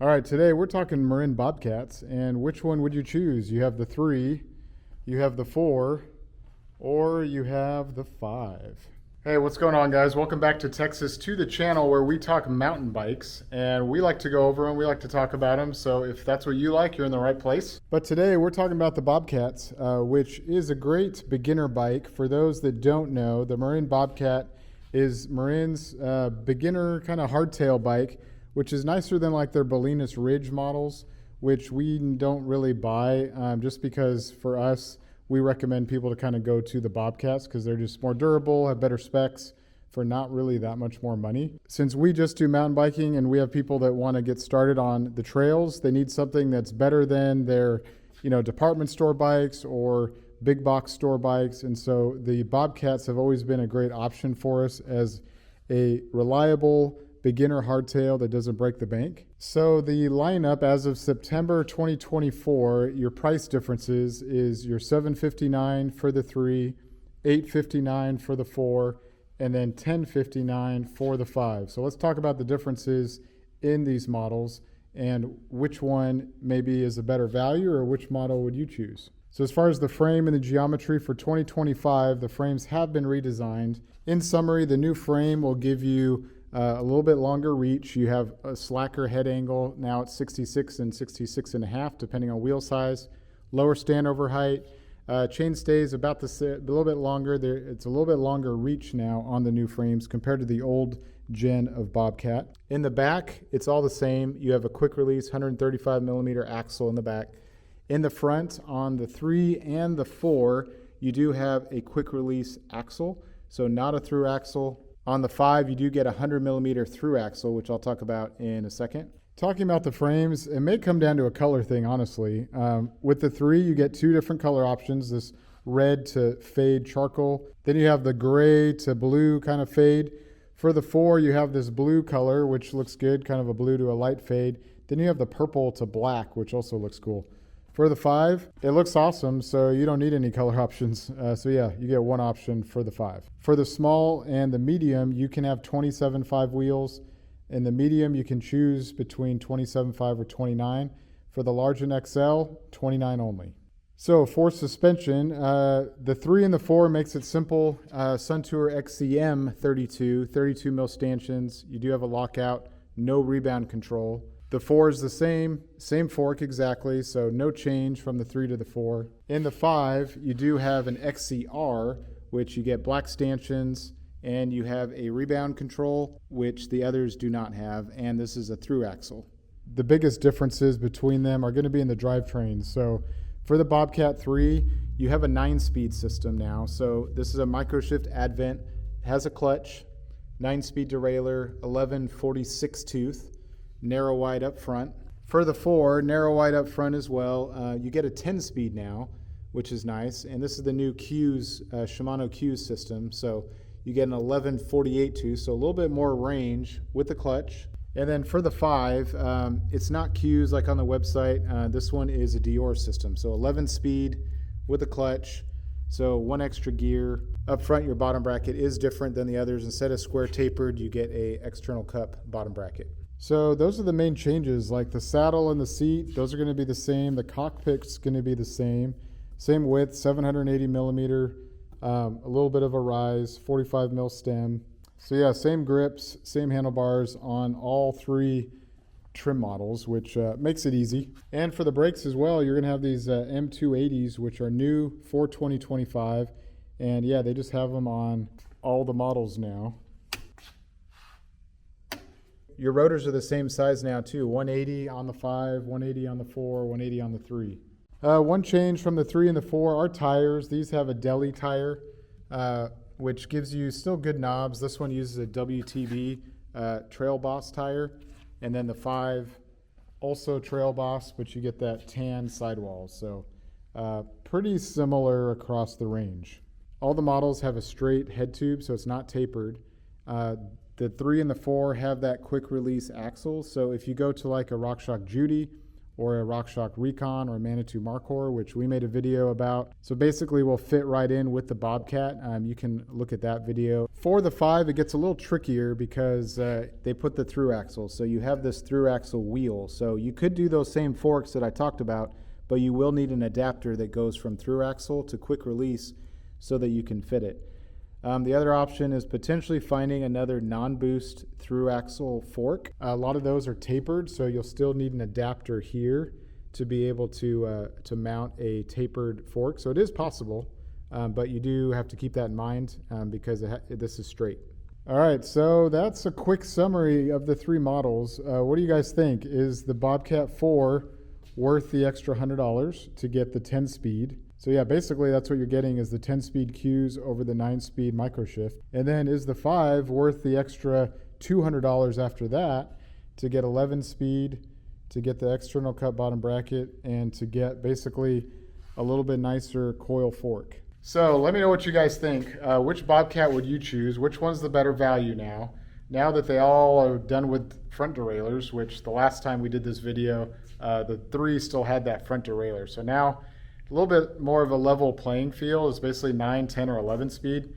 All right, today we're talking Marin Bobcats, and which one would you choose? You have the 3, you have the 4, or you have the 5. Hey, what's going on, guys? Welcome back to Texas, to the channel where we talk mountain bikes, and we like to go over them, we like to talk about them, so if that's what you like, you're in the right place. But today we're talking about the Bobcats, which is a great beginner bike. For those that don't know, the Marin Bobcat is Marin's beginner kind of hardtail bike, which is nicer than like their Bolinas Ridge models, which we don't really buy just because for us, we recommend people to kind of go to the Bobcats because they're just more durable, have better specs for not really that much more money. Since we just do mountain biking and we have people that want to get started on the trails, they need something that's better than their, department store bikes or big box store bikes. And so the Bobcats have always been a great option for us as a reliable beginner hardtail that doesn't break the bank. So the lineup as of September 2024, your price differences is your $759 for the 3, $859 for the 4, and then $1059 for the 5. So let's talk about the differences in these models and which one maybe is a better value or which model would you choose. So as far as the frame and the geometry for 2025, the frames have been redesigned. In summary, the new frame will give you a little bit longer reach. You have a slacker head angle. Now it's 66 and 66 and a half, depending on wheel size. Lower standover height. Chain stays about a little bit longer. It's a little bit longer reach now on the new frames compared to the old gen of Bobcat. In the back, it's all the same. You have a quick release 135 millimeter axle in the back. In the front, on the 3 and the 4, you do have a quick release axle, so not a through axle. On the 5, you do get a 100 millimeter through axle, which I'll talk about in a second. Talking about the frames, it may come down to a color thing, honestly. With the 3, you get 2 different color options, this red to fade charcoal. Then you have the gray to blue kind of fade. For the 4, you have this blue color, which looks good, kind of a blue to a light fade. Then you have the purple to black, which also looks cool. For the 5, it looks awesome, so you don't need any color options. So yeah, you get one option for the 5. For the small and the medium, you can have 27.5 wheels. In the medium, you can choose between 27.5 or 29. For the large and XL, 29 only. So for suspension, the 3 and the 4 makes it simple. Suntour XCM 32 mil stanchions. You do have a lockout, no rebound control. The 4 is the same fork exactly, so no change from the 3 to the 4. In the 5, you do have an XCR, which you get black stanchions, and you have a rebound control, which the others do not have, and this is a through axle. The biggest differences between them are going to be in the drivetrain. So for the Bobcat 3, you have a 9-speed system now. So this is a microshift advent, has a clutch, 9-speed derailleur, 11/46 tooth. Narrow wide up front. For the 4, narrow wide up front as well. You get a 10-speed now, which is nice. And this is the new Shimano Q's system. So you get an 11/48 tooth, so a little bit more range with the clutch. And then for the 5, it's not Q's like on the website. This one is a Dior system. So 11-speed with a clutch. So one extra gear. Up front, your bottom bracket is different than the others. Instead of square tapered, you get a external cup bottom bracket. So those are the main changes, like the saddle and the seat, those are going to be the same. The cockpit's going to be the same. Same width, 780 millimeter, a little bit of a rise, 45 mil stem. So yeah, same grips, same handlebars on all 3 trim models, which makes it easy. And for the brakes as well, you're going to have these M280s, which are new for 2025. And yeah, they just have them on all the models now. Your rotors are the same size now too, 180 on the 5, 180 on the 4, 180 on the 3. One change from the 3 and the 4 are tires. These have a deli tire, which gives you still good knobs. This one uses a WTB Trail Boss tire. And then the 5, also Trail Boss, but you get that tan sidewall. So pretty similar across the range. All the models have a straight head tube, so it's not tapered. The 3 and the 4 have that quick release axle. So if you go to like a RockShox Judy or a RockShox Recon or Manitou Markor, which we made a video about. So basically will fit right in with the Bobcat. You can look at that video. For the 5, it gets a little trickier because they put the through axle. So you have this through axle wheel. So you could do those same forks that I talked about, but you will need an adapter that goes from through axle to quick release so that you can fit it. The other option is potentially finding another non-boost through axle fork. A lot of those are tapered, so you'll still need an adapter here to be able to mount a tapered fork. So it is possible, but you do have to keep that in mind because this is straight. All right, so that's a quick summary of the 3 models. What do you guys think? Is the Bobcat 4 worth the extra $100 to get the 10-speed? So yeah, basically that's what you're getting is the 10-speed Qs over the 9-speed microshift. And then is the 5 worth the extra $200 after that to get 11-speed, to get the external cut bottom bracket, and to get basically a little bit nicer coil fork? So let me know what you guys think. Which Bobcat would you choose? Which one's the better value now? Now that they all are done with front derailleurs, which the last time we did this video, the 3 still had that front derailleur. So now a little bit more of a level playing field. It's basically 9, 10, or 11 speed.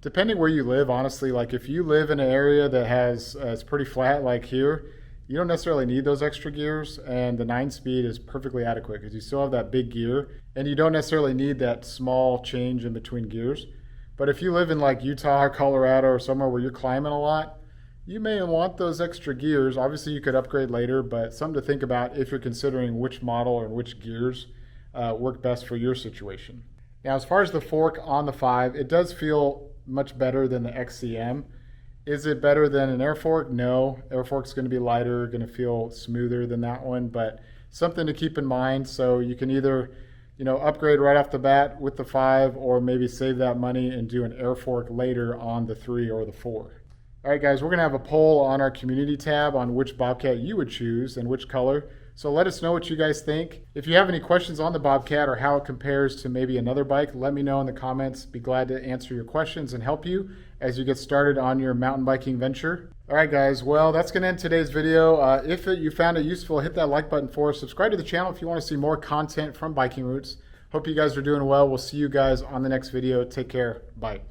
Depending where you live, honestly, like if you live in an area that has, it's pretty flat like here, you don't necessarily need those extra gears, and the 9-speed is perfectly adequate because you still have that big gear, and you don't necessarily need that small change in between gears. But if you live in like Utah or Colorado or somewhere where you're climbing a lot, you may want those extra gears. Obviously, you could upgrade later, but something to think about if you're considering which model or which gears work best for your situation. Now, as far as the fork on the 5, it does feel much better than the XCM. Is it better than an air fork? No. Air fork's going to be lighter, going to feel smoother than that one, but something to keep in mind. So you can either, upgrade right off the bat with the 5, or maybe save that money and do an air fork later on the 3 or the 4. All right, guys, we're going to have a poll on our community tab on which Bobcat you would choose and which color. So let us know what you guys think. If you have any questions on the Bobcat or how it compares to maybe another bike, let me know in the comments. Be glad to answer your questions and help you as you get started on your mountain biking venture. All right, guys, well, that's going to end today's video. If you found it useful, hit that like button for us. Subscribe to the channel if you want to see more content from Biking Roots. Hope you guys are doing well. We'll see you guys on the next video. Take care. Bye.